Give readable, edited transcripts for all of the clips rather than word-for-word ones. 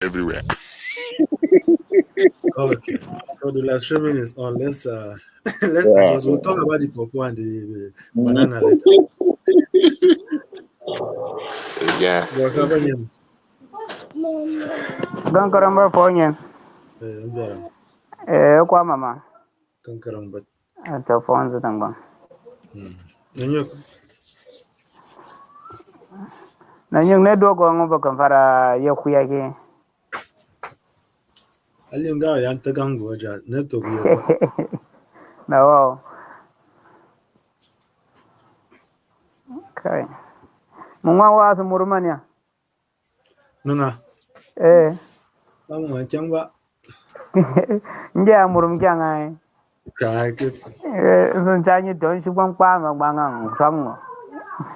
everywhere. Okay. So the live streaming is on. Let's let's Yeah. adjust. We'll talk about the pawpaw and the Mhm. banana later. Yeah. But Kabanyem, Gankaramba phone. Mbera, Kwa mama. Kankaram, but Ata phone zitangwa. Nanyok, Na nyung ne do ko ngoba kamfara yokuya ke. Alinga Yantagang Waja, Neto Yoko. Na wao. Kai. Mungwa wa su murmanya. Nuna, Eh. Mama Chamba, Nje amurum kyanga. Kakit, Sun chanyi don shi kwang pa ma bangang sang.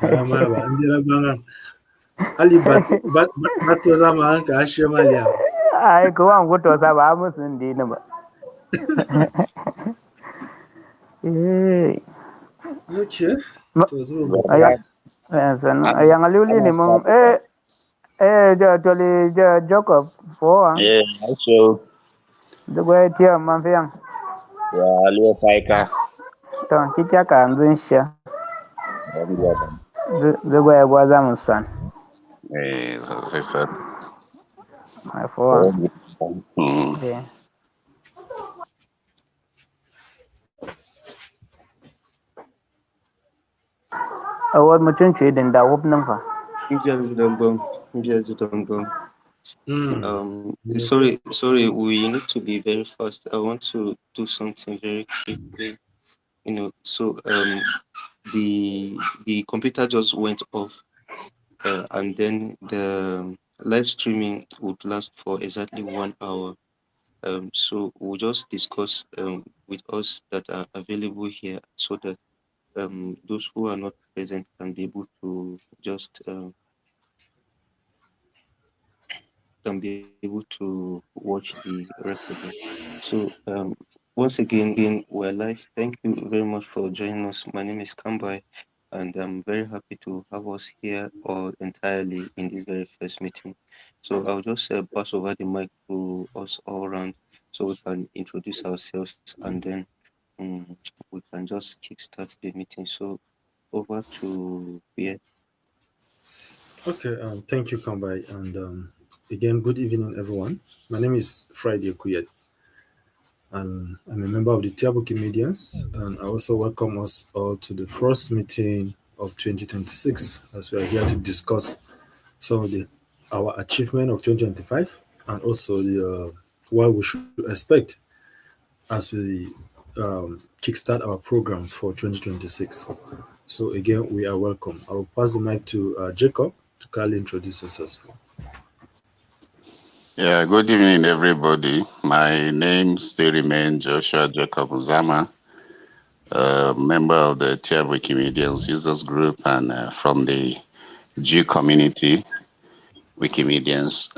Kamaba, Indira Banga, Ali Batozama, Kashamalia. Ai ko an goto sa ba musun di na ba. Eh. Okay, to Zuma. Aya. San yang aliuli ni mong joli Jacob po ah. Yeah. Also, Dugwe tia mamfiang. yeah, Leo Paika. To chicha ka nzun sha. Dugwe gwa za muswan. Eh, so I said. Ai po. Mm. Yeah. Awad mutun chui din da wup nan fa. Mm. Sorry, we need to be very fast. I want to do something very quickly. So the computer just went off, and then the live streaming would last for exactly 1 hour. So we'll just discuss with us that are available here, so that those who are not present can be able to just watch the recording. So once again, we're live. Thank you very much for joining us. My name is Kambai, and I'm very happy to have us here all entirely in this very first meeting. So I'll just pass over the mic to us all around, so we can introduce ourselves, and then we can just kickstart the meeting. So over to Pierre. Okay, thank you, Kambai. And again, good evening, everyone. My name is Friday Kuyet, and I'm a member of the Tyap Wikimedians. And I also welcome us all to the first meeting of 2026, as we are here to discuss some of our achievement of 2025 and also the what we should expect as we kickstart our programs for 2026. So again, we are welcome. I will pass the mic to Jacob to kindly introduce us. Yeah, good evening, everybody. My name still remains Joshua Jacob Uzama, member of the Tyap Wikimedians users group and from the G community Wikimedians.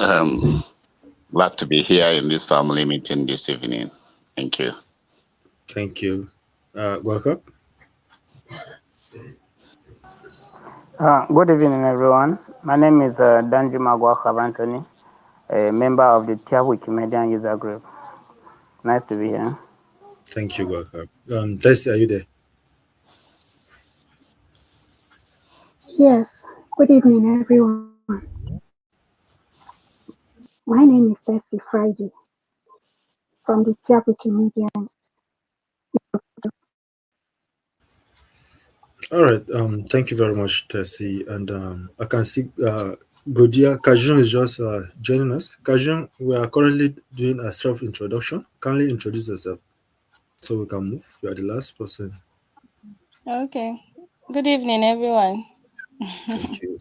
Glad to be here in this family meeting this evening. Thank you. Thank you. Welcome. Good evening, everyone. My name is Danji Magwa Anthony, a member of the Tyap Wikimedia user group. Nice to be here. Thank you, welcome. Tessie, are you there? Yes, good evening, everyone. My name is Bessie Friday from the Tyap Wikimedia. All right. Thank you very much, Tessie. And I can see Godia Kajun is just joining us. Kajun, we are currently doing a self introduction. Kindly introduce yourself so we can move. You are the last person. Okay. Good evening, everyone. Thank you.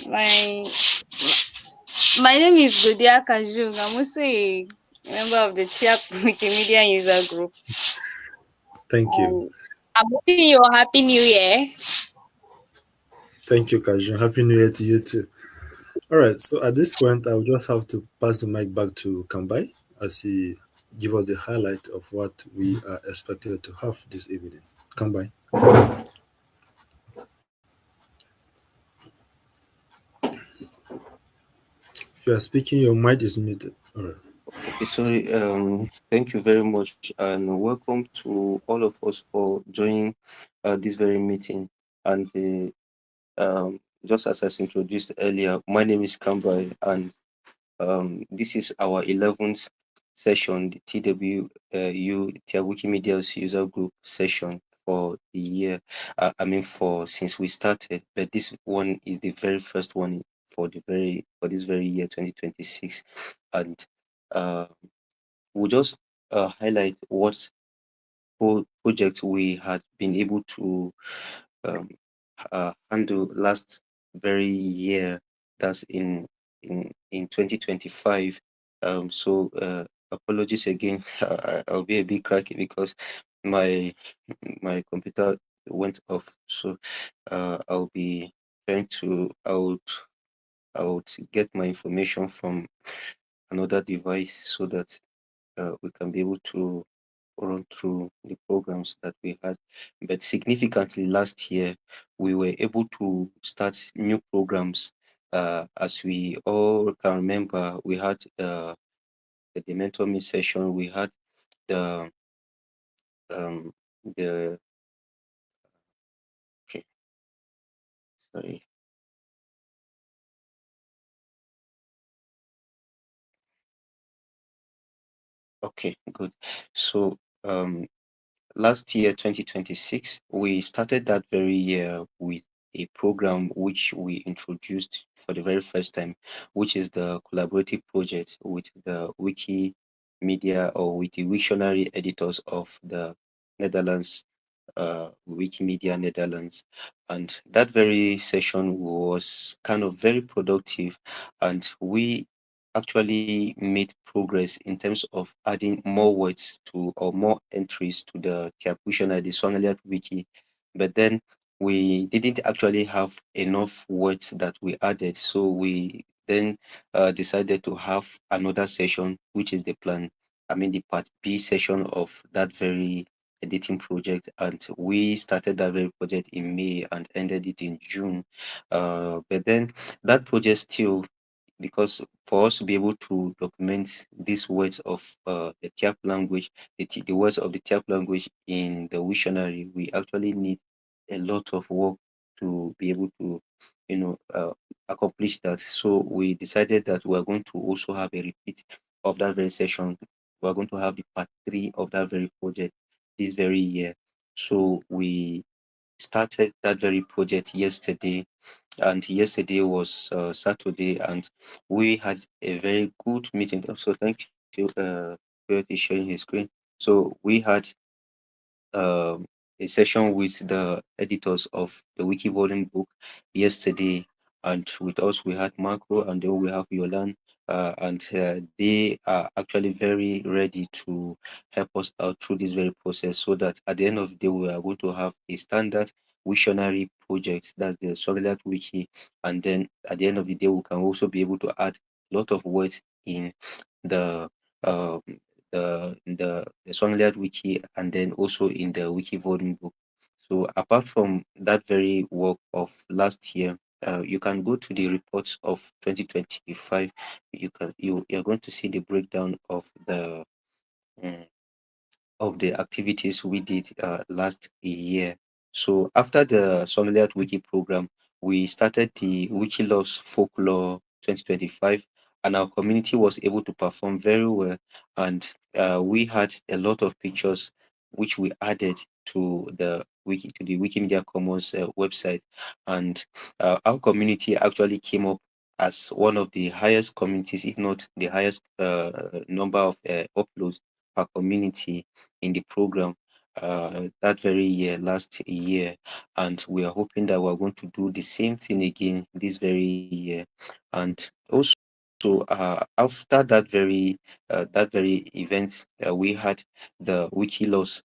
My my name is Godia Kajung. I'm also a member of the Tyap Wikimedia user group. Thank you. I'm wishing you a happy new year. Thank you, Kajun. Happy New Year to you too. All right. So at this point, I'll just have to pass the mic back to Kambai as he give us the highlight of what we are expected to have this evening. Kambai. If you are speaking, your mic is muted. All right. Okay, sorry. Thank you very much, and welcome to all of us for joining this very meeting. And just as I was introduced earlier, my name is Kambai, and this is our 11th session, the TWU Wikimedia's user group session for the year. I mean, for since we started, but this one is the very first one for this very year, 2026, and uh, we'll just highlight what projects we had been able to um, handle last very year. That's in 2025. Apologies again. I'll be a bit cracky because my my computer went off. So I'll be trying to I would get my information from another device so that we can be able to run through the programs that we had. But significantly last year, we were able to start new programs. As we all can remember, we had the mentor me session, we had the um the okay, sorry. Okay, good. So last year, 2026, we started that very year with a program which we introduced for the very first time, which is the collaborative project with the Wikimedia or with the Wiktionary editors of the Netherlands, Wikimedia Netherlands. And that very session was kind of very productive, and we actually made progress in terms of adding more words to or more entries to the Tyap Dictionary, the Songaliat Wiki. But then we didn't actually have enough words that we added. So we then decided to have another session, which is the plan. I mean, the part B session of that very editing project. And we started that very project in May and ended it in June. But then that project still, because for us to be able to document these words of the Tiap language, the words of the Tiap language in the dictionary, we actually need a lot of work to be able to, accomplish that. So we decided that we are going to also have a repeat of that very session. We are going to have the part 3 of that very project this very year. So we started that very project yesterday, and yesterday was Saturday, and we had a very good meeting. So thank you, Kuyati sharing his screen. So we had um, a session with the editors of the Wiki Volume book yesterday, and with us we had Marco, and then we have Yolan, and they are actually very ready to help us out through this very process, so that at the end of the day we are going to have a standard Wiktionary project, that's the Solidat Wiki, and then at the end of the day we can also be able to add a lot of words in the uh, the Swangliard wiki, and then also in the wiki volume book. So apart from that very work of last year, you can go to the reports of 2025. You're going to see the breakdown mm, of the activities we did last year. So after the Songliat Wiki program, we started the Wiki Loves Folklore 2025, and our community was able to perform very well. And we had a lot of pictures which we added to the Wikimedia Commons website, and our community actually came up as one of the highest communities, if not the highest number of uploads per community in the program that very year, last year, and we are hoping that we're going to do the same thing again this very year. And also, after that very event, we had the Wiki Loss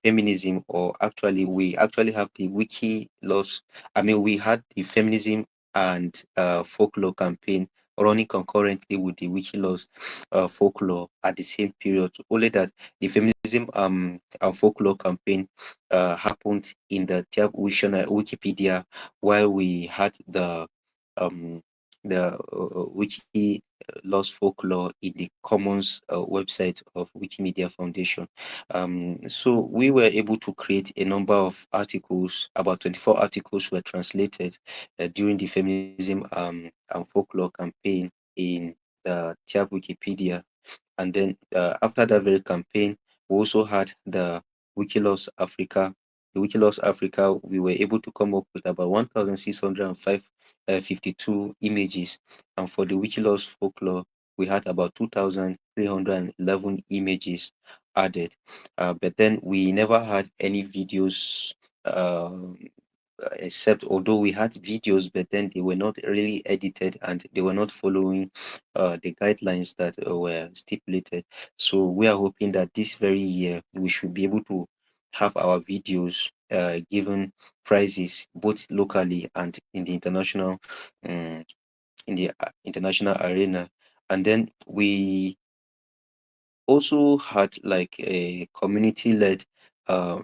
feminism, or actually, we actually have the Wiki Loss. I mean, we had the feminism and folklore campaign running concurrently with the Wiki Loss folklore at the same period. Only that the feminism and folklore campaign happened in the Wikipedia, while we had the um the wiki lost folklore in the commons website of Wikimedia Foundation. So we were able to create a number of articles. About 24 articles were translated during the feminism and folklore campaign in the Tyap Wikipedia. And then after that very campaign, we also had the Wikiloves Africa. The Wikiloves Africa, we were able to come up with about 1,605 52 images. And for the Wikiloves Folklore, we had about 2,311 images added. But then we never had any videos, except although we had videos, but then they were not really edited and they were not following the guidelines that were stipulated. So we are hoping that this very year we should be able to have our videos given prizes both locally and in the um, international arena. And then we also had like a community-led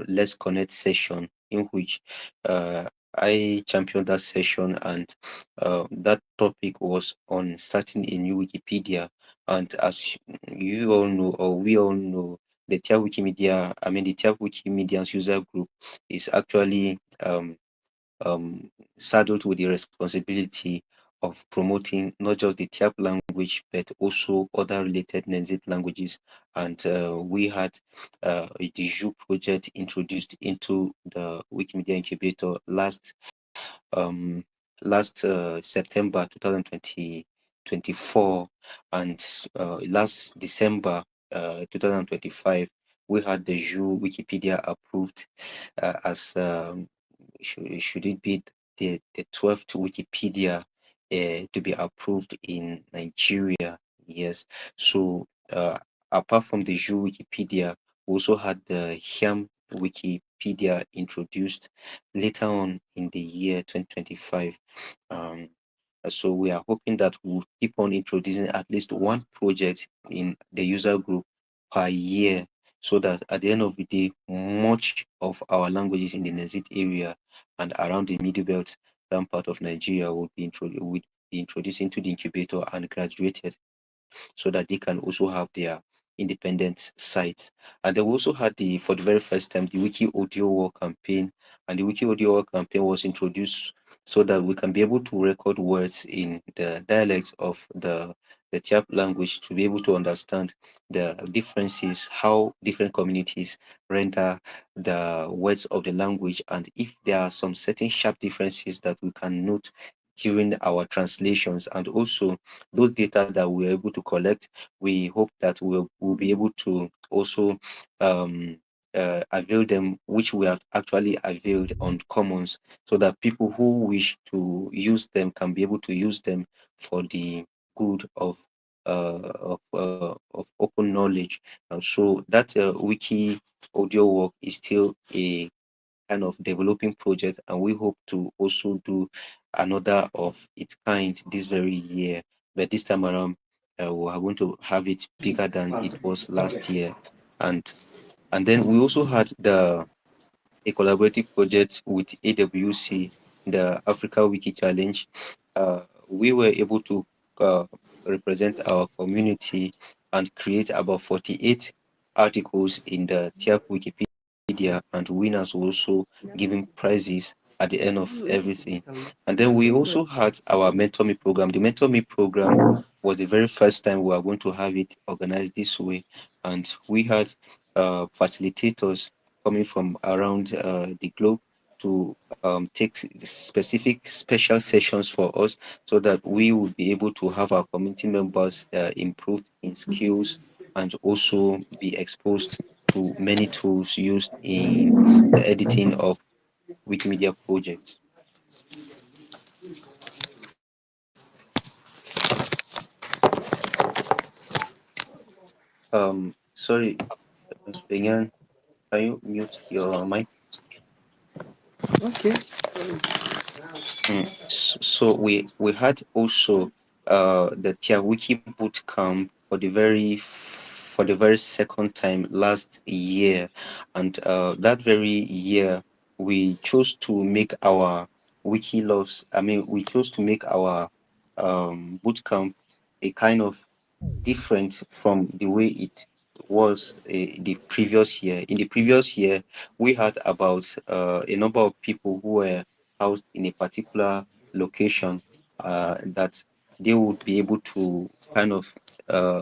Let's Connect session in which I championed that session, and that topic was on starting a new Wikipedia. And as you all know, or we all know, the TIA Wikimedia, the TIA Wikimedians user group is actually saddled with the responsibility of promoting not just the Tyap language, but also other related Nenzit languages. And we had a TWU project introduced into the Wikimedia Incubator um, last September 2024, and last December 2025, we had the JU Wikipedia approved as should it be the 12th Wikipedia to be approved in Nigeria. Yes. So apart from the JU Wikipedia, we also had the HIAM Wikipedia introduced later on in the year 2025. Um, so we are hoping that we'll keep on introducing at least one project in the user group per year, so that at the end of the day, much of our languages in the Nezit area and around the Middle Belt, that part of Nigeria, would be introduced into the incubator and graduated, so that they can also have their independent sites. And then we also had for the very first time, the Wiki Audio War campaign. And the Wiki Audio War campaign was introduced so that we can be able to record words in the dialects of the Tiap language, to be able to understand the differences, how different communities render the words of the language, and if there are some certain sharp differences that we can note during our translations. And also those data that we're able to collect, we hope that we'll be able to also um, avail them, which we have actually availed on Commons, so that people who wish to use them can be able to use them for the good of open knowledge. So that wiki audio work is still a kind of developing project, and we hope to also do another of its kind this very year. But this time around, we are going to have it bigger than it was last year. And and then we also had a collaborative project with AWC, the Africa Wiki Challenge. We were able to uh, represent our community and create about 48 articles in the TIAP Wikipedia, and winners were also given prizes at the end of everything. And then we also had our Mentor Me program. The Mentor Me program was the very first time we are going to have it organized this way. And we had facilitators coming from around the globe to take specific special sessions for us, so that we will be able to have our community members improved in skills, and also be exposed to many tools used in the editing of Wikimedia projects. Sorry, Benyan, can you mute your mic? Okay. So we had also the Tiawiki boot camp for the very second time last year, and that very year we chose to make our wiki loves. We chose to make our boot camp a kind of different from the way it was the previous year. In the previous year, we had about a number of people who were housed in a particular location that they would be able to kind of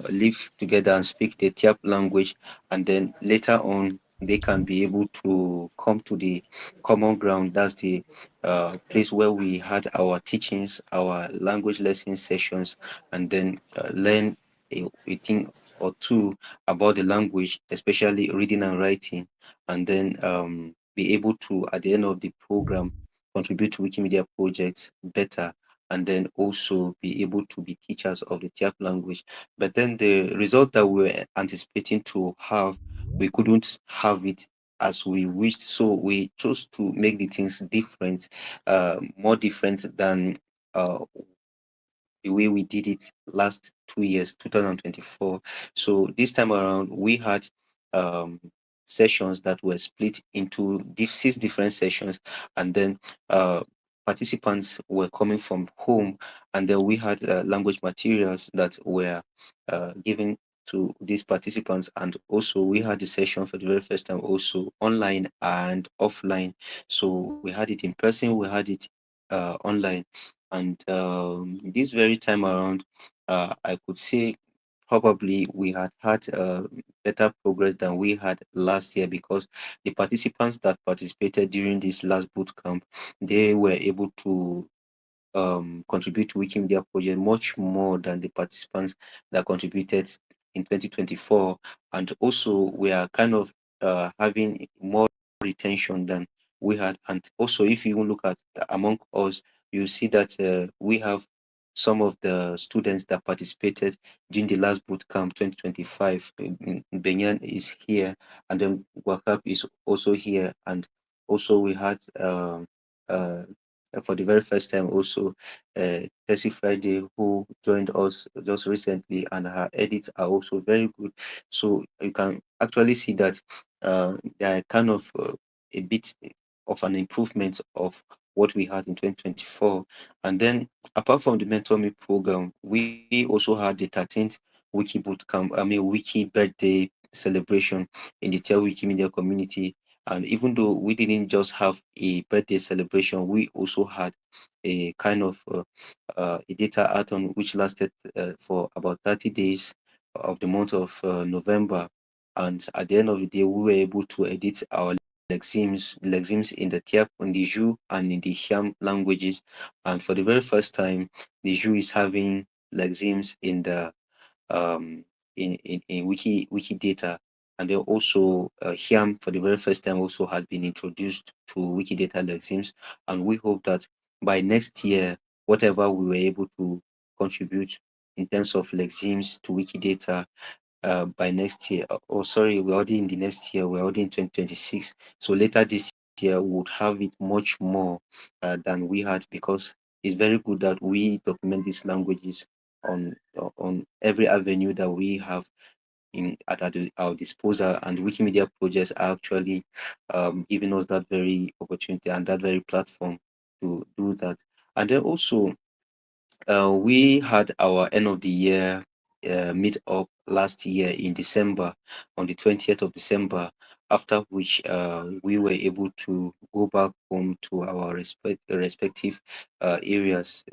live together and speak the Tiap language, and then later on they can be able to come to the common ground. That's the place where we had our teachings, our language lesson sessions, and then learn a thing or two about the language, especially reading and writing, and then be able to, at the end of the program, contribute to Wikimedia projects better, and then also be able to be teachers of the Tiap language. But then the result that we were anticipating to have, we couldn't have it as we wished. So we chose to make the things different, more different than the way we did it last 2 years, 2024. So this time around, we had um, sessions that were split into 6 different sessions, and then uh, participants were coming from home, and then we had language materials that were given to these participants, and also we had the session for the very first time also online and offline. So we had it in person, we had it online, and this very time around, I could say probably we had better progress than we had last year, because the participants that participated during this last boot camp, they were able to contribute to Wikimedia project much more than the participants that contributed in 2024. And also we are kind of having more retention than we had. And also, if you even look at among us, you see that we have some of the students that participated during the last boot camp 2025. Benyan is here, and then Wakap is also here, and also we had uh, for the very first time also Tessie Friday, who joined us just recently, and her edits are also very good. So you can actually see that they are kind of a bit of an improvement of what we had in 2024. And then apart from the Mentor Me program, we also had the 13th Wiki Boot Camp, Wiki birthday celebration in the Tel Wikimedia community. And even though we didn't just have a birthday celebration, we also had a kind of a data atom which lasted for about 30 days of the month of November. And at the end of the day, we were able to edit our lexims in the Tiap, in the Ju, and in the Hiam languages. And for the very first time, the Ju is having lexims in the um, in Wikidata. And then also Hiam for the very first time also has been introduced to Wikidata lexims. And we hope that by next year, whatever we were able to contribute in terms of lexims to Wikidata by next year. Oh, sorry, we're already in the next year. We're already in 2026. So later this year, we would have it much more than we had, because it's very good that we document these languages on every avenue that we have our disposal, and Wikimedia projects are actually giving us that very opportunity and that very platform to do that. And then also we had our end of the year meet up last year in December, on the 20th of December, after which we were able to go back home to our respective areas.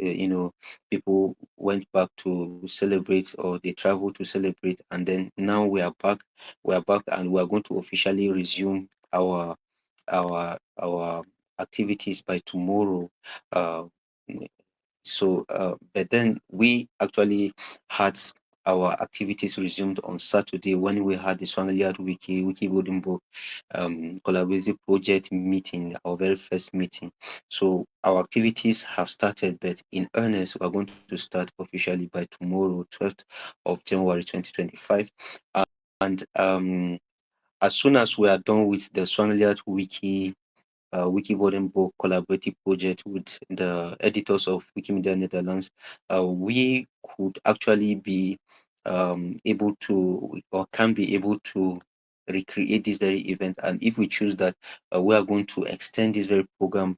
People went back to celebrate, or they traveled to celebrate, and then now we are back. We are back, and we are going to officially resume our activities by tomorrow. Uh, but then we actually had our activities resumed on Saturday, when we had the Swahili Wiki Golden Book collaborative project meeting, our very first meeting. So our activities have started, but in earnest, we are going to start officially by tomorrow, 12th of January 2025. And as soon as we are done with the Swahili Wikivodenboek collaborative project with the editors of Wikimedia Netherlands, we could actually be able to, or can be able to, recreate this very event. And if we choose that, we are going to extend this very program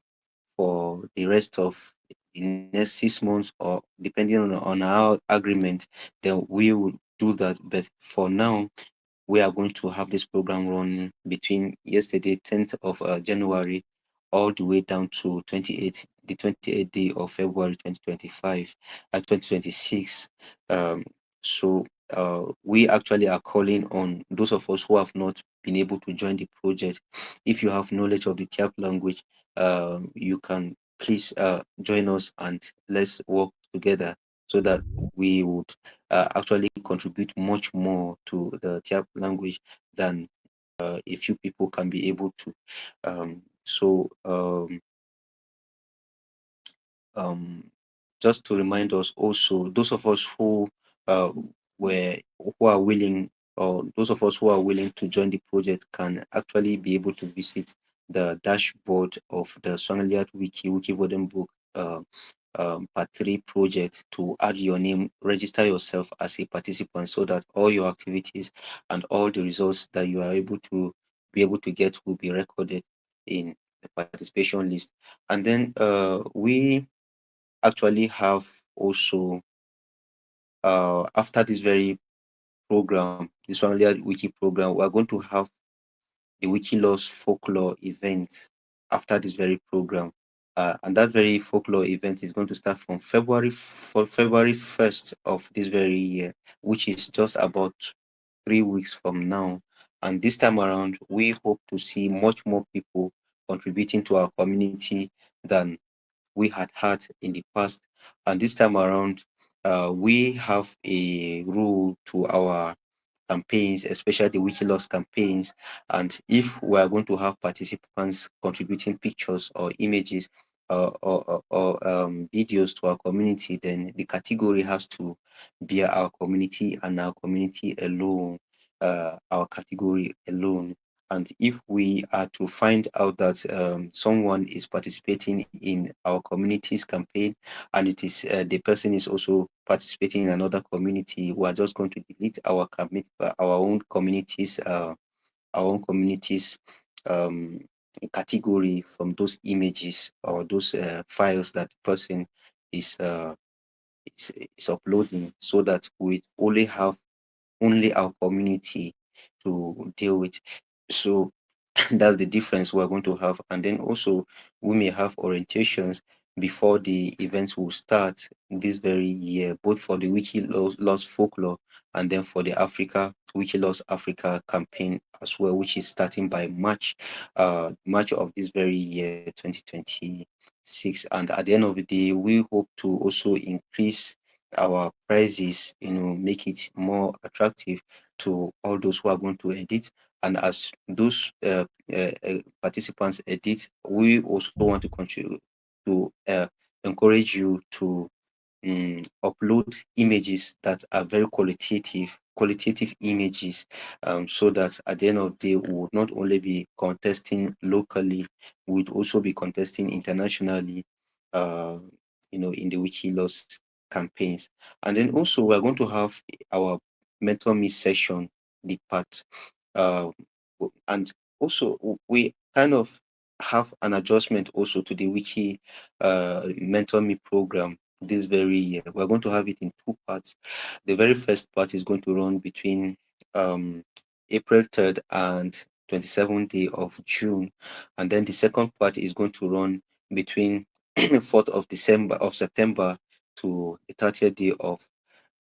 for the rest of the next 6 months, or depending on our agreement, then we will do that. But for now, we are going to have this program run between yesterday, 10th of January, all the way down to the 28th day of February 2025 and 2026. Um, so we actually are calling on those of us who have not been able to join the project. If you have knowledge of the Tyap language, you can please join us and let's work together so that we would actually contribute much more to the Tyap language than a few people can be able to. So um, just to remind us also, those of us uh, who are willing, or those of us who are willing to join the project, can actually be able to visit the dashboard of the Swangliat Wiki Voden book part 3 project to add your name, register yourself as a participant, so that all your activities and all the results that you are able to get will be recorded in the participation list. And then we actually have also after this very program, this Swangliat Wiki program, we are going to have the Wikiloss folklore event after this very program. And that very folklore event is going to start from February 1st of this very year, which is just about 3 weeks from now. And this time around, we hope to see much more people contributing to our community than we had in the past. And this time around, we have a rule to our campaigns, especially the Wikiloss campaigns. And if we are going to have participants contributing pictures or images or videos to our community, then the category has to be our community and our community alone, our category alone. And if we are to find out that someone is participating in our community's campaign, and it is the person is also participating in another community, we are just going to delete our own community's um, category from those images or those files that the person is, uh, is uploading, so that we only have only our community to deal with. So that's the difference we're going to have. And then also we may have orientations before the events will start this very year, both for the Wikiloss folklore and then for the Wikiloss Africa campaign as well, which is starting by March of this very year, 2026. And at the end of the day, we hope to also increase our prices, make it more attractive to all those who are going to edit. And as those participants edit, we also want to contribute to encourage you to upload images that are very qualitative images, so that at the end of the day, we would not only be contesting locally, we would also be contesting internationally, uh, in the Wikiloss campaigns. And then also we're going to have our mentor me session, the part, uh, and also we kind of have an adjustment also to the Wiki mentor me program this very year. We're going to have it in two parts. The very first part is going to run between um, April 3rd and 27th day of June, and then the second part is going to run between 4th of September to the 30th day of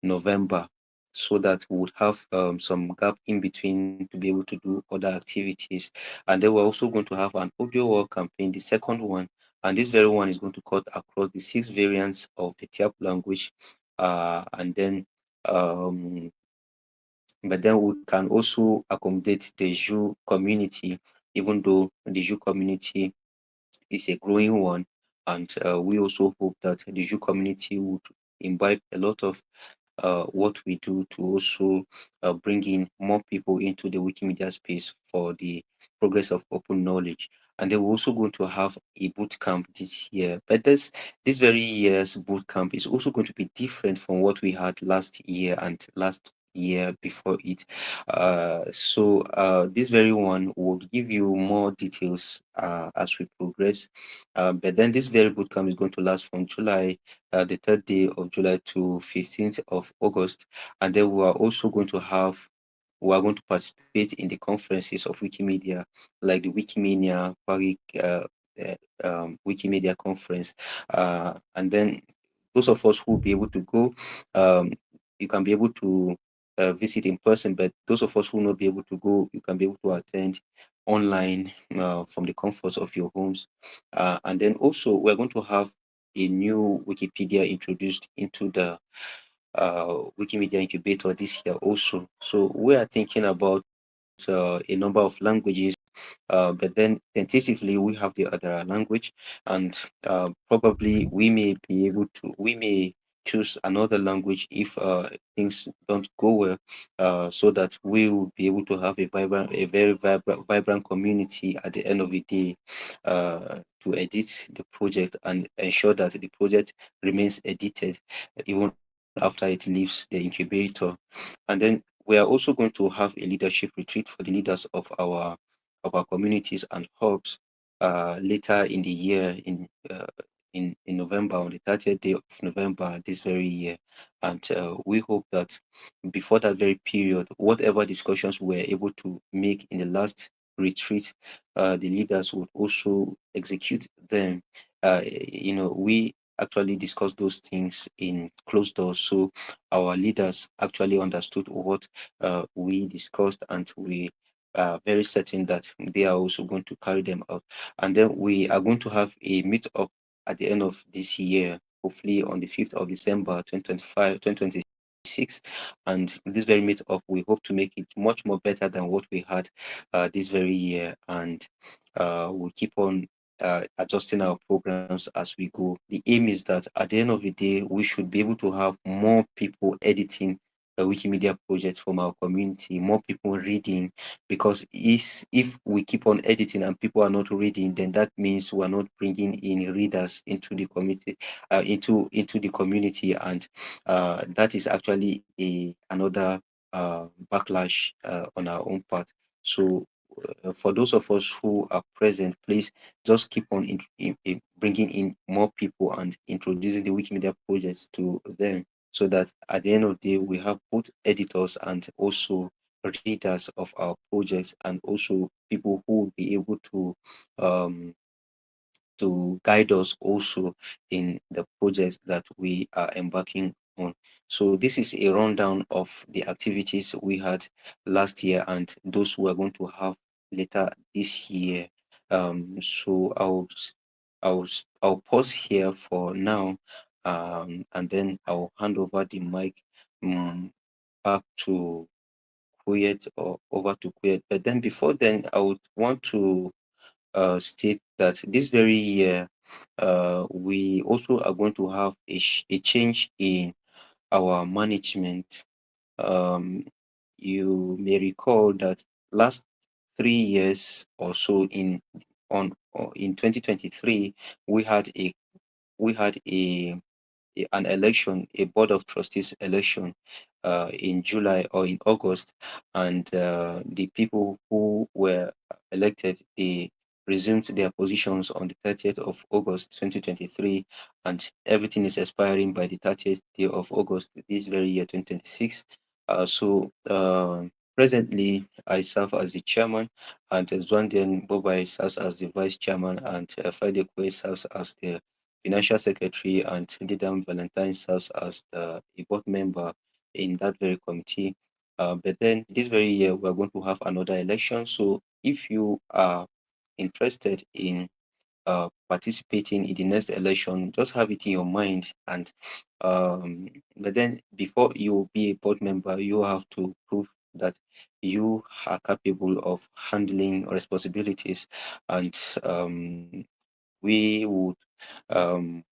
November, so that we would have some gap in between to be able to do other activities. And then we're also going to have an audio wall campaign, the second one, and this very one is going to cut across the 6 variants of the Tyap language. And then but then we can also accommodate the Jew community, even though the Jew community is a growing one. And we also hope that the Jew community would imbibe a lot of what we do to also bring in more people into the Wikimedia space for the progress of open knowledge. And then we're also going to have a boot camp this year. But this very year's boot camp is also going to be different from what we had last year and last year before it. This very one will give you more details as we progress. But then this very bootcamp is going to last from July, the third day of July to 15th of August. And then we are going to participate in the conferences of Wikimedia, like the Wikimedia Wikimedia conference. And then those of us who will be able to go, um, you can be able to visit in person, but those of us who will not be able to go, you can be able to attend online from the comforts of your homes. And then also, we're going to have a new Wikipedia introduced into the Wikimedia incubator this year also. So we are thinking about a number of languages, but then tentatively we have the other language, and probably we may choose another language if things don't go well, so that we will be able to have a very vibrant community at the end of the day, to edit the project and ensure that the project remains edited even after it leaves the incubator. And then we are also going to have a leadership retreat for the leaders of our communities and hubs later in the year, in November, on the 30th day of November this very year. And we hope that before that very period, whatever discussions we were able to make in the last retreat, the leaders would also execute them. We actually discussed those things in closed doors, so our leaders actually understood what we discussed, and we are very certain that they are also going to carry them out. And then we are going to have a meet up at the end of this year, hopefully on the 5th of December 2025, 2026. And this very meet up, we hope to make it much more better than what we had this very year. And we'll keep on adjusting our programs as we go. The aim is that at the end of the day, we should be able to have more people editing Wikimedia projects from our community, more people reading, because if we keep on editing and people are not reading, then that means we are not bringing in readers into the community, into the community, and that is actually another backlash on our own part. So for those of us who are present, please just keep on bringing in more people and introducing the Wikimedia projects to them, so that at the end of the day, we have both editors and also readers of our projects, and also people who will be able um, to guide us also in the projects that we are embarking on. So this is a rundown of the activities we had last year and those we are going to have later this year. So I'll pause here for now, and then I'll hand over the mic um, back to Kuyet, or over to Kuyet. But then before then, I would want to state that this very year, we also are going to have a change in our management. Um, you may recall that last 3 years or so, in 2023, we had a we had an election, a board of trustees election, in July or in August, and the people who were elected, they resumed their positions on the 30th of August 2023, and everything is expiring by the 30th day of August this very year 2026. Presently, I serve as the chairman, and Zwanden Bobai serves as the vice chairman, and Friday Kwe serves as the financial secretary, and Didam Valentine serves as a board member in that very committee. But then this very year, we're going to have another election. So if you are interested in participating in the next election, just have it in your mind. And but then before you be a board member, you have to prove that you are capable of handling responsibilities, and we would um,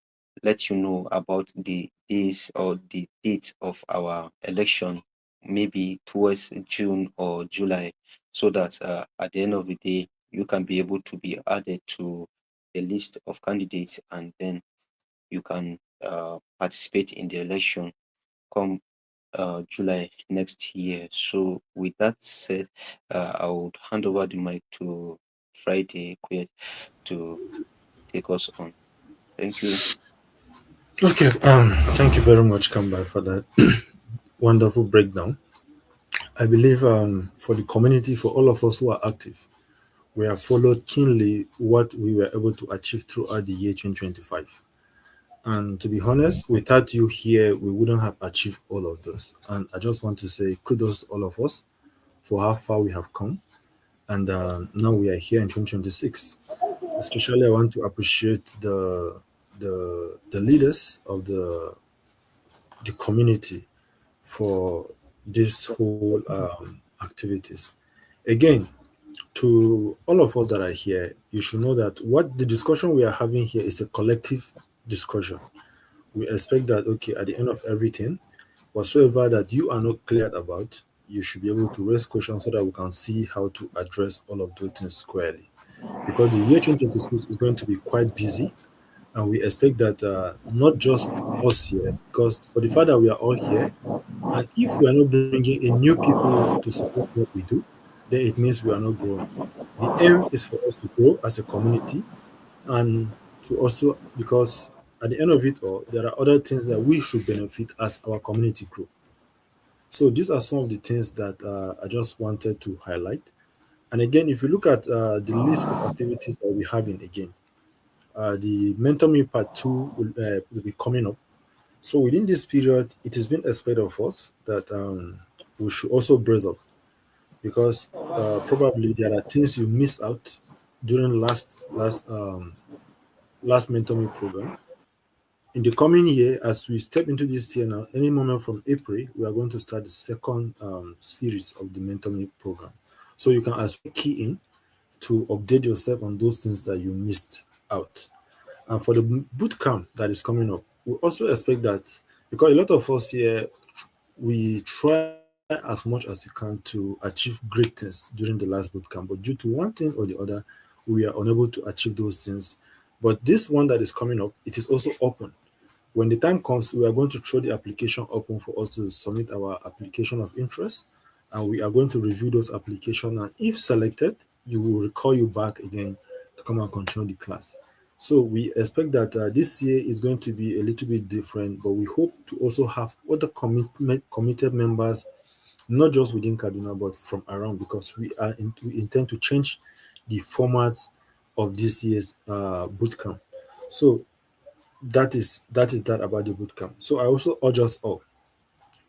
let you know about the days or the date of our election, maybe towards June or July, so that at the end of the day, you can be able to be added to a list of candidates, and then you can participate in the election come July next year. So with that said, I would hand over the mic to Friday Quiet to take us on. Thank you. Okay, thank you very much, Kamba, for that wonderful breakdown. I believe for the community, for all of us who are active, we have followed keenly what we were able to achieve throughout the year 2025. And to be honest, without you here, we wouldn't have achieved all of this. And I just want to say kudos to all of us for how far we have come. And now we are here in 2026. Especially, I want to appreciate the leaders of the community for this whole activities. Again, to all of us that are here, you should know that what the discussion we are having here is a collective discussion. We expect that, okay, at the end of everything, whatsoever that you are not clear about, you should be able to raise questions so that we can see how to address all of those things squarely. Because the year 2026 is going to be quite busy, and we expect that not just us here, because for the fact that we are all here, and if we are not bringing in new people to support what we do, then it means we are not growing. The aim is for us to grow as a community, and to also, because at the end of it all, there are other things that we should benefit as our community grow. So these are some of the things that I just wanted to highlight. And again, if you look at the list of activities that we have in again, the Mentor Me Part 2 will be coming up. So within this period, it has been expected of us that we should also brace up, because probably there are things you miss out during last Mentor Me program. In the coming year, as we step into this year now, any moment from April, we are going to start the second series of the Mentor Me program. So you can as well key in to update yourself on those things that you missed out. And for the boot camp that is coming up, we also expect that, because a lot of us here, we try as much as we can to achieve great things during the last boot camp, but due to one thing or the other, we are unable to achieve those things. But this one that is coming up, it is also open. When the time comes, we are going to throw the application open for us to submit our application of interest, and we are going to review those applications. And if selected, you will recall you back again to come and continue the class. So we expect that this year is going to be a little bit different, but we hope to also have other committed members, not just within Kaduna, but from around, because we intend to change the format of this year's bootcamp. So that is that about the bootcamp. So I also urge us all,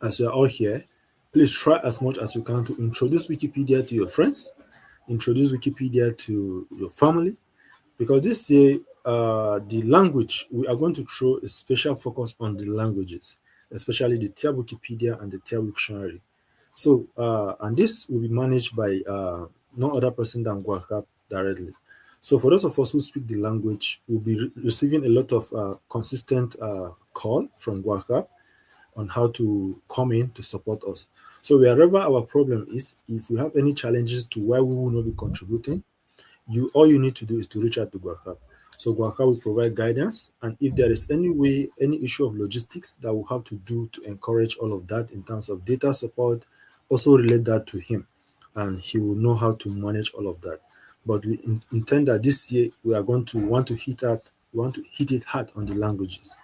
as you are all here, please try as much as you can to introduce Wikipedia to your friends, introduce Wikipedia to your family, because this year the language, we are going to throw a special focus on the languages, especially the Tyap Wikipedia and the Tyap Dictionary. So and this will be managed by no other person than Guakap directly. So for those of us who speak the language, we'll be receiving a lot of consistent call from Guakap on how to come in to support us. So wherever our problem is, if we have any challenges to why we will not be contributing, you all you need to do is to reach out to Guaca. So Guaca will provide guidance, and if there is any way, any issue of logistics that we have to do to encourage all of that in terms of data support, also relate that to him, and he will know how to manage all of that. But we intend that this year we are going to want to hit it hard on the languages.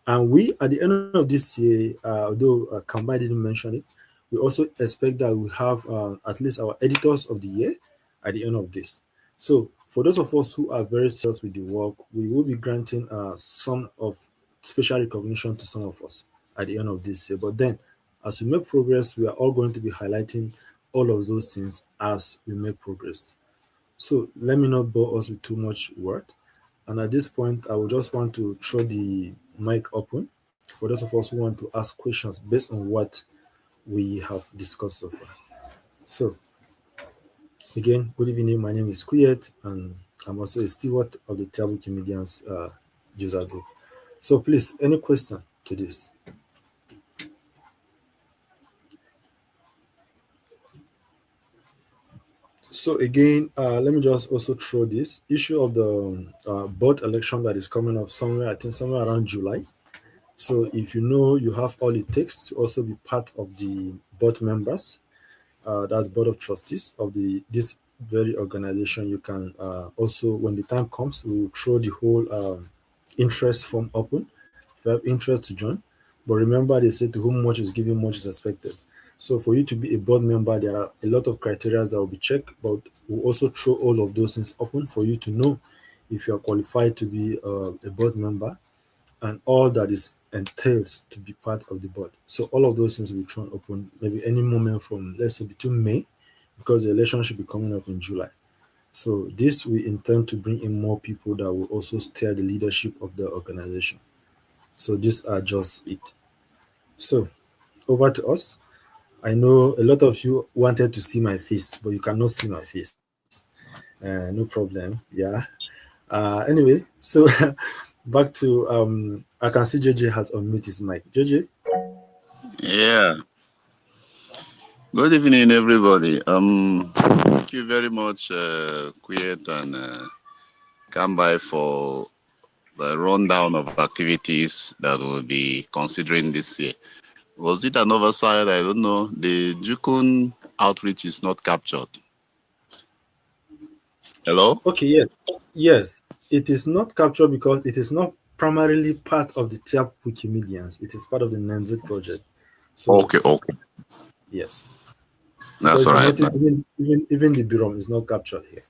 And we, at the end of this year, although Kamba didn't mention it, we also expect that we have at least our editors of the year at the end of this. So, for those of us who are very serious with the work, we will be granting some of special recognition to some of us at the end of this year. But then, as we make progress, we are all going to be highlighting all of those things as we make progress. So, let me not bore us with too much word. And at this point, I would just want to throw the mic open for those of us who want to ask questions based on what we have discussed so far. So, again, good evening. My name is Kuyet, and I'm also a steward of the Tyap Comedians user group. So, please, any question to this? So, again, let me just also throw this issue of the board election that is coming up somewhere, I think somewhere around July. So if you know you have all it takes to also be part of the board members, that's board of trustees of the this very organization, you can also, when the time comes, we will throw the whole interest form open if you have interest to join. But remember, they say to whom much is given, much is expected. So for you to be a board member, there are a lot of criteria that will be checked, but we'll also throw all of those things open for you to know if you are qualified to be a board member and all that is entails to be part of the board. So all of those things will be thrown open maybe any moment from, let's say, between May, because the election should be coming up in July. So this we intend to bring in more people that will also steer the leadership of the organization. So these are just it. So over to us. I know a lot of you wanted to see my face, but you cannot see my face. No problem. Yeah. Anyway, so back to I can see JJ has unmuted his mic. JJ. Yeah. Good evening, everybody. Thank you very much, Kuyet and Kambai, for the rundown of activities that we'll be considering this year. Was it an oversight? I don't know. The Jukun outreach is not captured. Hello? Okay, yes. Yes. It is not captured because it is not primarily part of the Tyap Wikimedians. It is part of the Nanzig project. So Okay. yes. That's Because if all you right. notice, even the Birom is not captured here.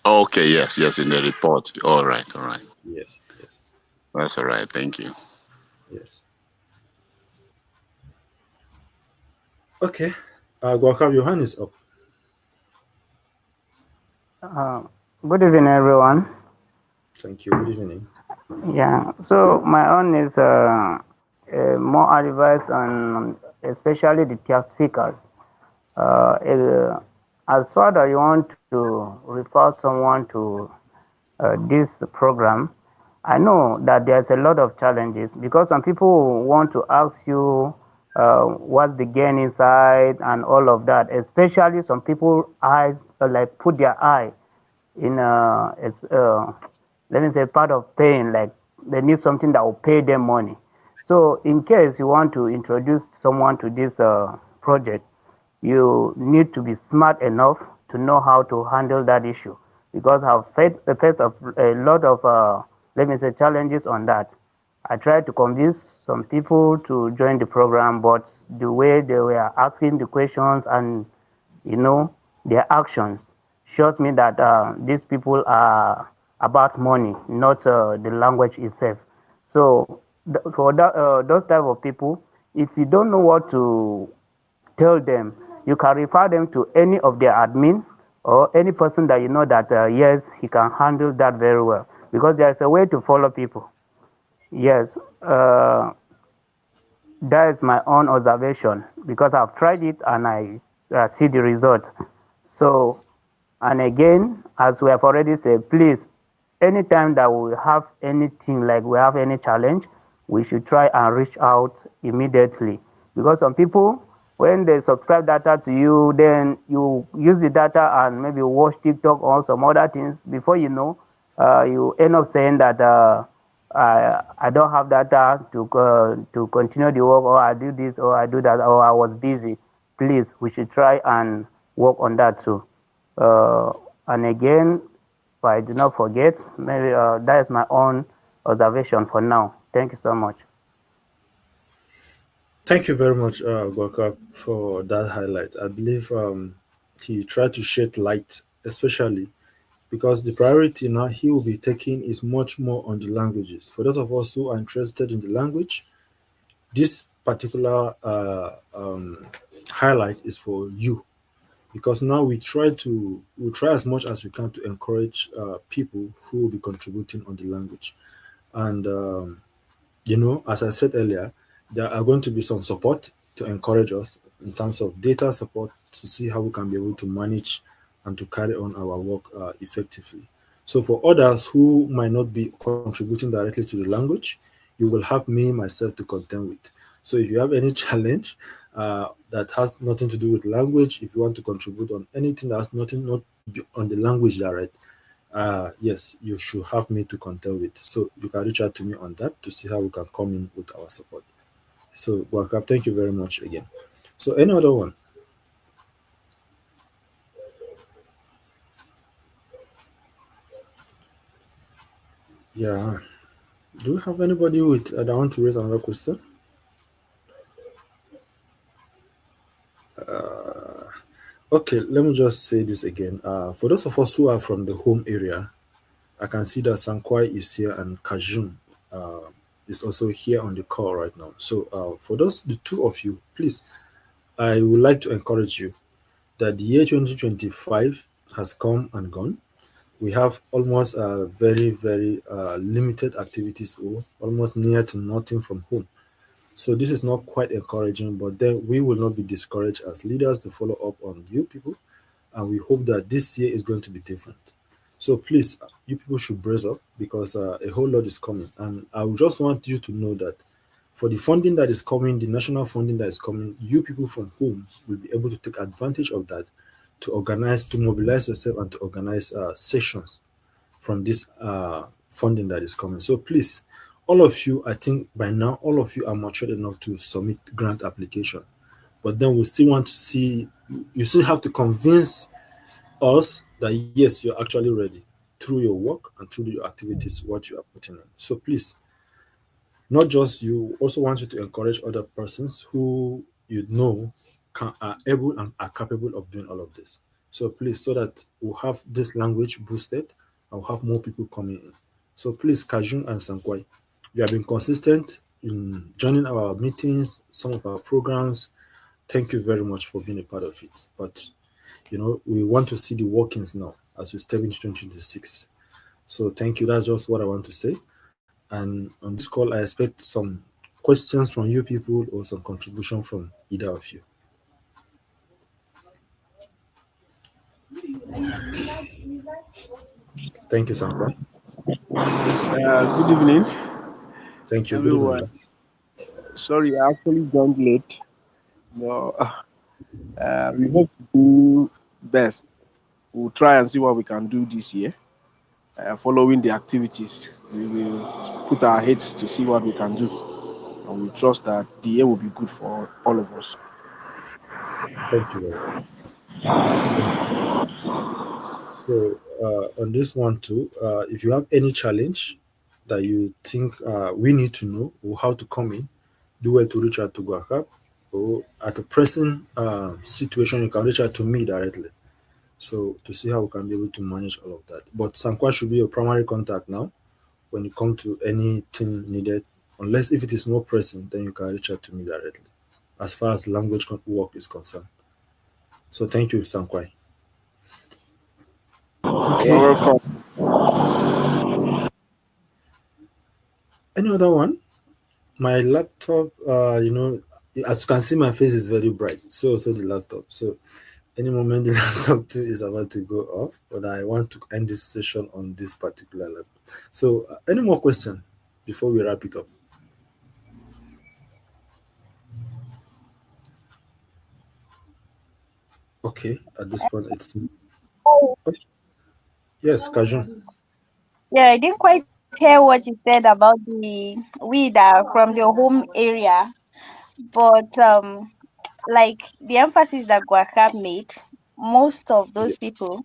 Okay, yes, in the report. All right. Yes, yes, That's all right. Thank you. yes. Okay. Gwakab, your hand is up. Uh, Good evening, everyone. Thank you. Good evening. Yeah, so my own is more advice on especially the TAP seekers. As far as you want to refer someone to this program, I know that there's a lot of challenges because some people want to ask you what's the gain inside and all of that. Especially some people eyes like put their eye in let me say part of paying, like they need something that will pay them money. So in case you want to introduce someone to this project, you need to be smart enough to know how to handle that issue because I've faced a lot of let me say challenges on that. I tried to convince some people to join the program, but the way they were asking the questions and you know their actions shows me that these people are about money, not the language itself. So for that, those type of people, if you don't know what to tell them, you can refer them to any of their admin or any person that you know that yes, he can handle that very well because there's a way to follow people. Yes, that is my own observation because I've tried it and I see the result. So, and again, as we have already said, please, anytime that we have anything like we have any challenge, we should try and reach out immediately. Because some people, when they subscribe data to you, then you use the data and maybe watch TikTok or some other things. Before you know, you end up saying that I don't have data to continue the work, or I do this, or I do that, or I was busy. Please, we should try and work on that too. Uh, and again, if I do not forget, maybe that is my own observation for now. Thank you so much. Thank you very much, Gwakab, for that highlight. I believe he tried to shed light, especially because the priority now he will be taking is much more on the languages. For those of us who are interested in the language, this particular highlight is for you because now we try as much as we can to encourage people who will be contributing on the language. And as I said earlier, there are going to be some support to encourage us in terms of data support to see how we can be able to manage and to carry on our work effectively. So for others who might not be contributing directly to the language, you will have me myself to contend with. So if you have any challenge that has nothing to do with language, if you want to contribute on anything that has nothing not be on the language direct, yes, you should have me to contend with. So you can reach out to me on that to see how we can come in with our support. So, welcome. Thank you very much again. So, any other one? Yeah. Do you have anybody with that want to raise another question? Okay, let me just say this again. For those of us who are from the home area, I can see that Sankwai is here and Kajun uh, is also here on the call right now. So, for those the two of you, please, I would like to encourage you that the year 2025 has come and gone. We have almost very, very limited activities or almost near to nothing from home. So this is not quite encouraging, but then we will not be discouraged as leaders to follow up on you people, and we hope that this year is going to be different. So please, you people should brace up because a whole lot is coming, and I would just want you to know that for the funding that is coming, the national funding that is coming, you people from home will be able to take advantage of that to organize, to mobilize yourself, and to organize sessions from this funding that is coming. So please, all of you, I think by now, all of you are matured enough to submit grant application. But then we still want to see, you still have to convince us that yes, you're actually ready through your work and through your activities, what you are putting in. So please, not just you, also want you to encourage other persons who you know are able and are capable of doing all of this. So please, so that we'll have this language boosted and we'll have more people coming in. So please, Kajun and Sankwai, you have been consistent in joining our meetings, some of our programs. Thank you very much for being a part of it. But we want to see the workings now as we step into 2026. So thank you. That's just what I want to say. And on this call, I expect some questions from you people or some contribution from either of you. Thank you, Sankwai. Good evening, Thank you. Good evening. everyone. Sorry, I actually joined late. No, we hope to do best. We'll try and see what we can do this year. Following the activities, we will put our heads to see what we can do, and we trust that the year will be good for all of us. Thank you very much. Thank you so much. So, on this one too, if you have any challenge that you think we need to know or how to come in, do well to reach out to Guakap, or at a pressing situation, you can reach out to me directly. So, to see how we can be able to manage all of that. But Sankwa should be your primary contact now when you come to anything needed. Unless if it is more pressing, then you can reach out to me directly as far as language work is concerned. So, thank you, Sankwai. You're Okay. welcome. Any other one? My laptop, as you can see, my face is very bright. So also the laptop. So any moment the laptop too is about to go off, but I want to end this session on this particular laptop. So any more question before we wrap it up? Okay, at this point it's okay. Yes, Kajun. Yeah, I didn't quite hear what you said about the we that are from the home area, but like the emphasis that Guacap made, most of Yeah. those people,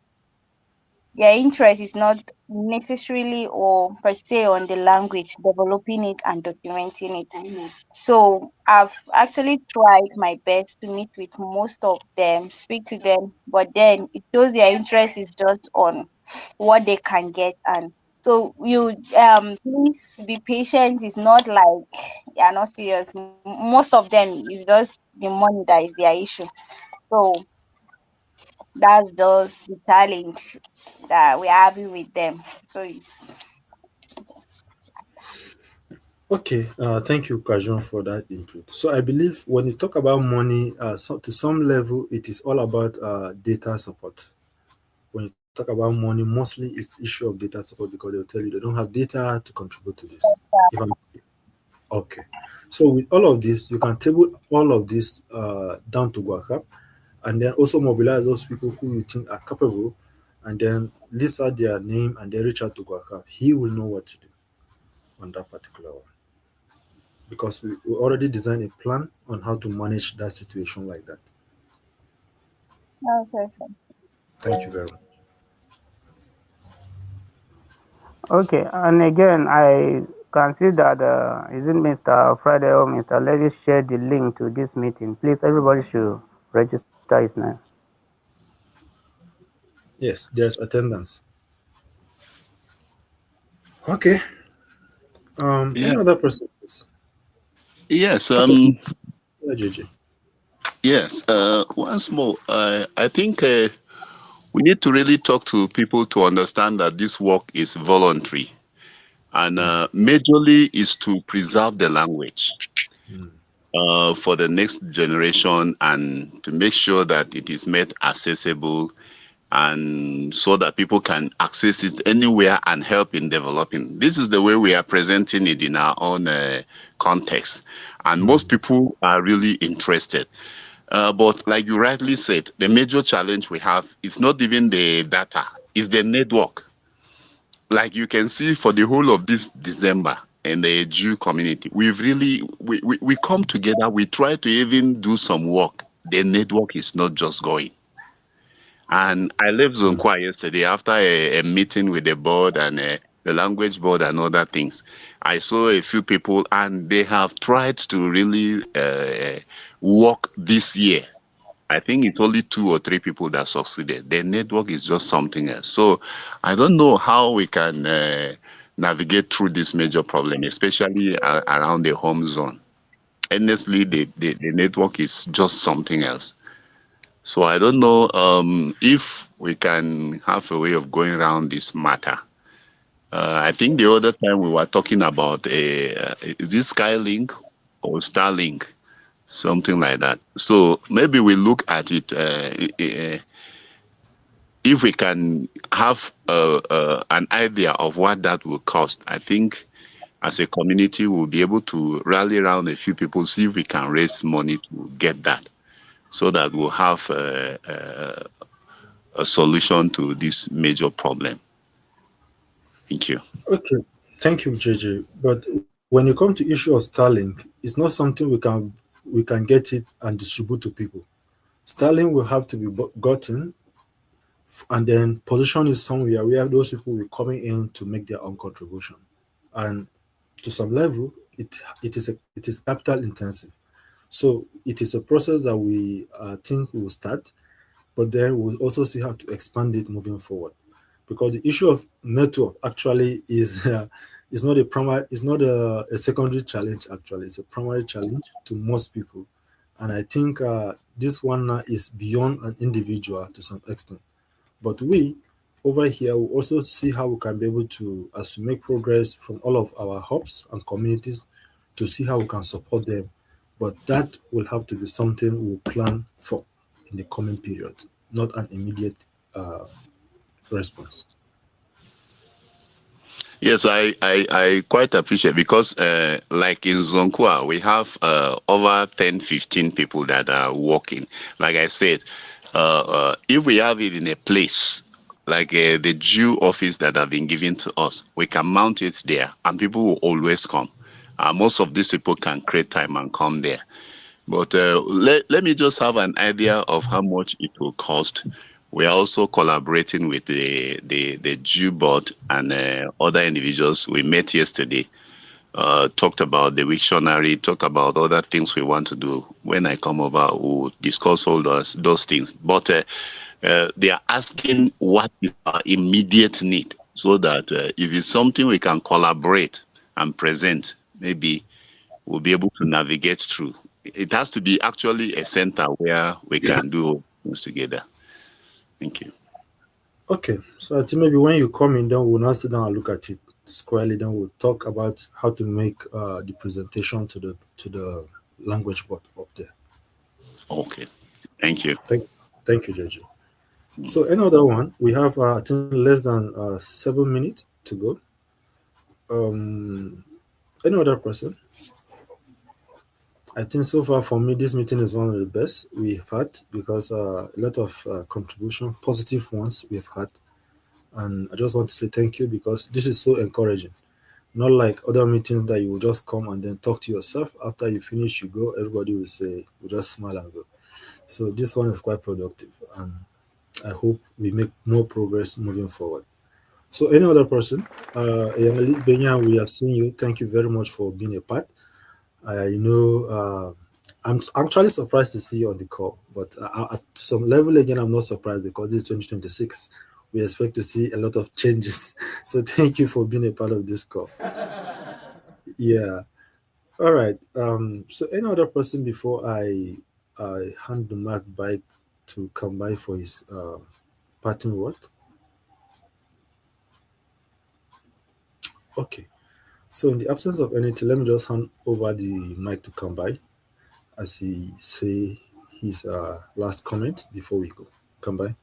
their interest is not necessarily or per se on the language, developing it and documenting it. So I've actually tried my best to meet with most of them, speak to them, but then it shows their interest is just on what they can get. And so you please be patient. It's not like they are not serious. Most of them is just the money that is their issue. So that's just the challenge that we're having with them. So it's Okay, thank you, Kajun, for that input. So I believe when you talk about money, to some level, it is all about data support. When you talk about money, mostly it's issue of data support because they'll tell you they don't have data to contribute to this. If I'm okay, so with all of this, you can table all of this down to Guacap, and then also mobilize those people who you think are capable and then list out their name and then reach out to Gwaka, he will know what to do on that particular one. Because we already designed a plan on how to manage that situation like that. Okay, sir. Thank you very much. Okay, and again, I can see that is it Mr. Friday or Mr. Levy shared the link to this meeting. Please, everybody should register his name. Yes, there's attendance. Okay. Yeah. Any other person, please? Yes. Okay. Yeah, JJ. Yes. Once more, I think we need to really talk to people to understand that this work is voluntary, and majorly is to preserve the language Mm. for the next generation and to make sure that it is made accessible and so that people can access it anywhere and help in developing. This is the way we are presenting it in our own context. And most Mm. people are really interested. But like you rightly said, the major challenge we have is not even the data, it's the network. Like you can see for the whole of this December in the Jew community, we've really, we come together, we try to even do some work. The network is not just going. And I left Mm. Zonkwa yesterday after a meeting with the board and the language board and other things. I saw a few people and they have tried to really work this year. I think it's only 2 or 3 people that succeeded. The network is just something else. So I don't know how we can navigate through this major problem, especially around the home zone. Honestly, the network is just something else. So I don't know if we can have a way of going around this matter. I think the other time we were talking about is this Skylink or Starlink, something like that. So maybe we look at it if we can have an idea of what that will cost. I think as a community we'll be able to rally around a few people, see if we can raise money to get that, so that we'll have a solution to this major problem. Thank you. Okay. Thank you, JJ. But when you come to issue of Starlink, it's not something we can get it and distribute to people. Starlink will have to be gotten and then position is somewhere where those people will coming in to make their own contribution. And to some level, it is capital intensive. So it is a process that we think will start, but then we'll also see how to expand it moving forward. Because the issue of network actually is not a primary, it's not a secondary challenge. Actually, it's a primary challenge to most people, and I think this one is beyond an individual to some extent. But we over here will also see how we can be able to, as we make progress from all of our hubs and communities, to see how we can support them. But that will have to be something we'll plan for in the coming period, not an immediate uh, response. Yes, I quite appreciate, because like in Zonkwa, we have over 10, 15 people that are working. Like I said, if we have it in a place like the Jew office that have been given to us, we can mount it there and people will always come. Most of these people can create time and come there. But let me just have an idea of how much it will cost. We are also collaborating with the Jew board and other individuals. We met yesterday, talked about the Wiktionary, talked about other things we want to do. When I come over, we'll discuss all those things. But they are asking what is our immediate need, so that if it's something we can collaborate and present, maybe we'll be able to navigate through. It has to be actually a center where we can do things together. Thank you. Okay, so I think maybe when you come in, then we'll now sit down and look at it squarely. Then we'll talk about how to make the presentation to the language board up there. Okay. Thank you. Thank you, JJ. So another one, we have I think less than 7 minutes to go. Any other person? I think so far for me, this meeting is one of the best we've had because a lot of contribution, positive ones we've had. And I just want to say thank you because this is so encouraging. Not like other meetings that you will just come and then talk to yourself. After you finish, you go, everybody will just smile and go. So this one is quite productive. And I hope we make more progress moving forward. So any other person, Yamali Benya, we have seen you. Thank you very much for being a part. I know I'm actually surprised to see you on the call, but at some level again, I'm not surprised because this is 2026. We expect to see a lot of changes. So thank you for being a part of this call. Yeah. All right. So any other person before I hand the mic back to come by for his parting word? Okay. So in the absence of anything, let me just hand over the mic to come by as he say his last comment before we go. Come by.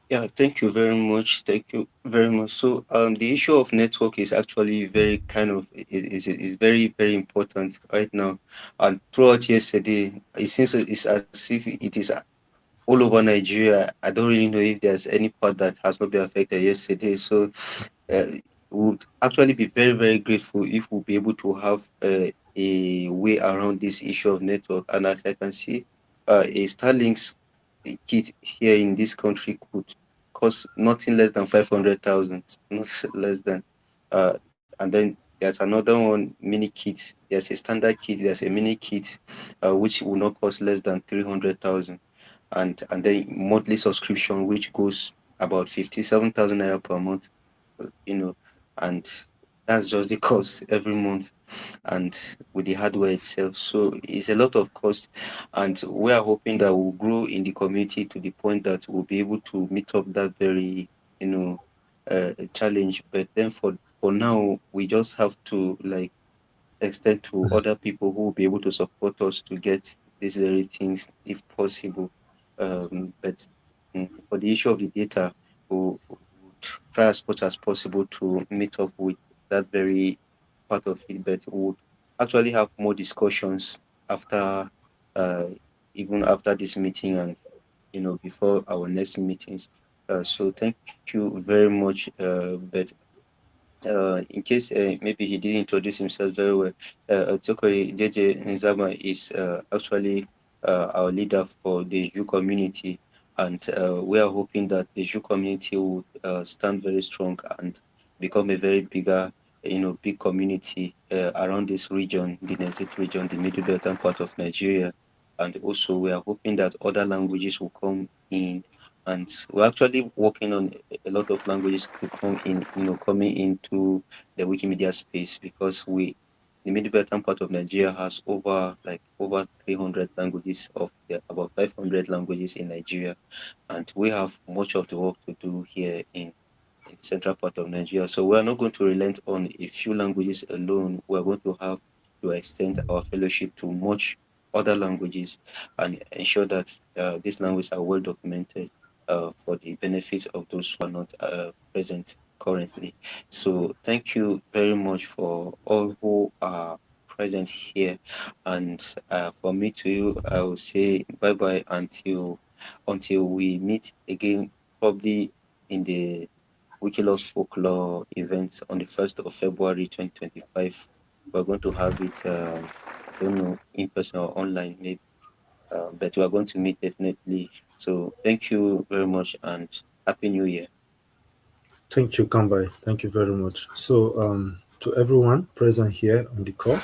Yeah, thank you very much. Thank you very much. So, the issue of network is actually very kind of is very very important right now. And throughout yesterday, it seems it's as if it is all over Nigeria. I don't really know if there's any part that has not been affected yesterday. So, we would actually be very very grateful if we'll be able to have a way around this issue of network. And as I can see, a Starlink's kit here in this country could cost nothing less than 500,000, not less than. And then there's another one, mini kit. There's a standard kit. There's a mini kit, which will not cost less than 300,000, and then monthly subscription, which goes about 57,000 naira per month. You know, and that's just the cost every month, and with the hardware itself. So it's a lot of cost, and we are hoping that we'll grow in the community to the point that we'll be able to meet up that very, you know, challenge. But then for now, we just have to like extend to other people who will be able to support us to get these very things if possible. But for the issue of the data, we would try as much as possible to meet up with that very part of it, but we would actually have more discussions after, uh, even after this meeting, and before our next meetings. So thank you very much. But in case maybe he didn't introduce himself very well, Tokori JJ Nzama is actually our leader for the Jew community, and we are hoping that the Jew community will stand very strong and become a very big community around this region, the Nezit region, the Middle Belt and part of Nigeria. And also, we are hoping that other languages will come in, and we're actually working on a lot of languages to come in, coming into the Wikimedia space, because the Middle Belgian part of Nigeria has over 300 languages of the about 500 languages in Nigeria, and we have much of the work to do here in the central part of Nigeria. So we are not going to relent on a few languages alone. We are going to have to extend our fellowship to much other languages and ensure that these languages are well documented for the benefit of those who are not present currently. So thank you very much for all who are present here. And for me to you, I will say bye bye until we meet again, probably in the Wikilox Folklore event on the 1st of February 2025. We're going to have it, I don't know, in person or online maybe, but we are going to meet definitely. So thank you very much and Happy New Year. Thank you, Kambai. Thank you very much. So, to everyone present here on the call,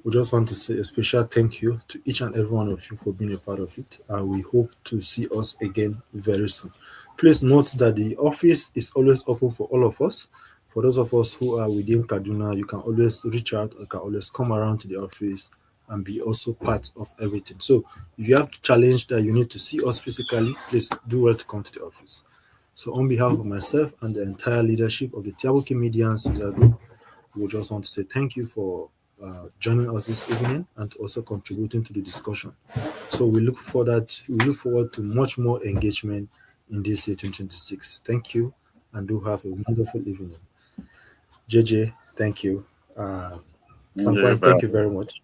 we just want to say a special thank you to each and every one of you for being a part of it. And we hope to see us again very soon. Please note that the office is always open for all of us. For those of us who are within Kaduna, you can always reach out, you can always come around to the office and be also part of everything. So, if you have a challenge that you need to see us physically, please do well to come to the office. So, on behalf of myself and the entire leadership of the Tiabuki Media and User Group, we just want to say thank you for joining us this evening and also contributing to the discussion. So we look forward to much more engagement in this year 2026. Thank you, and do have a wonderful evening. JJ, thank you. Okay, Sampai, thank you bye. very much.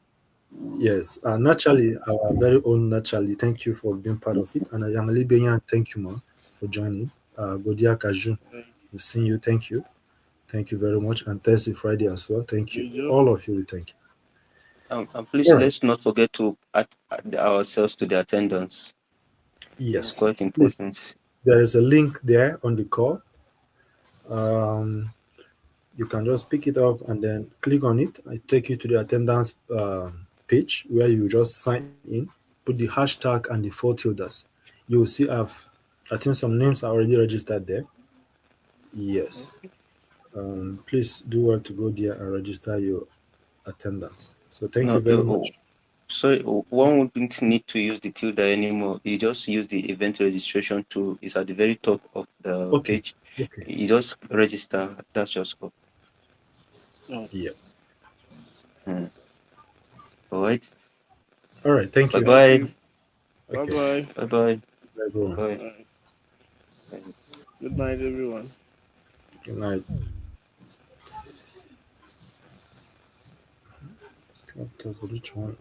Yes, naturally, our very own naturally, thank you for being part of it. And Yamali Benyan, thank you, ma, for joining. Godia Kaju, Thank we've seen you. Thank you. Thank you very much. And Thursday, Friday as well. Thank you. you, Joe. All of you, we thank you. And All please right. let's not forget to add ourselves to the attendance. It's Yes. quite Please, important. there is a link there on the call. Um, you can just pick it up and then click on it. I take you to the attendance page where you just sign in, put the hashtag and the four tildes. You will see I think some names are already registered there. Yes. Please do well to go there and register your attendance. So thank No, you very much. so one wouldn't need to use the tilde anymore. You just use the event registration tool. It's at the very top of the Okay. page. Okay. You just register. That's just all. Oh, Yeah. Hmm. All right. All right. Thank Bye you. thank bye. you. Bye Okay. bye. Bye bye. Everyone. Bye. Bye. Good night, everyone. Good night. Laptop, which one?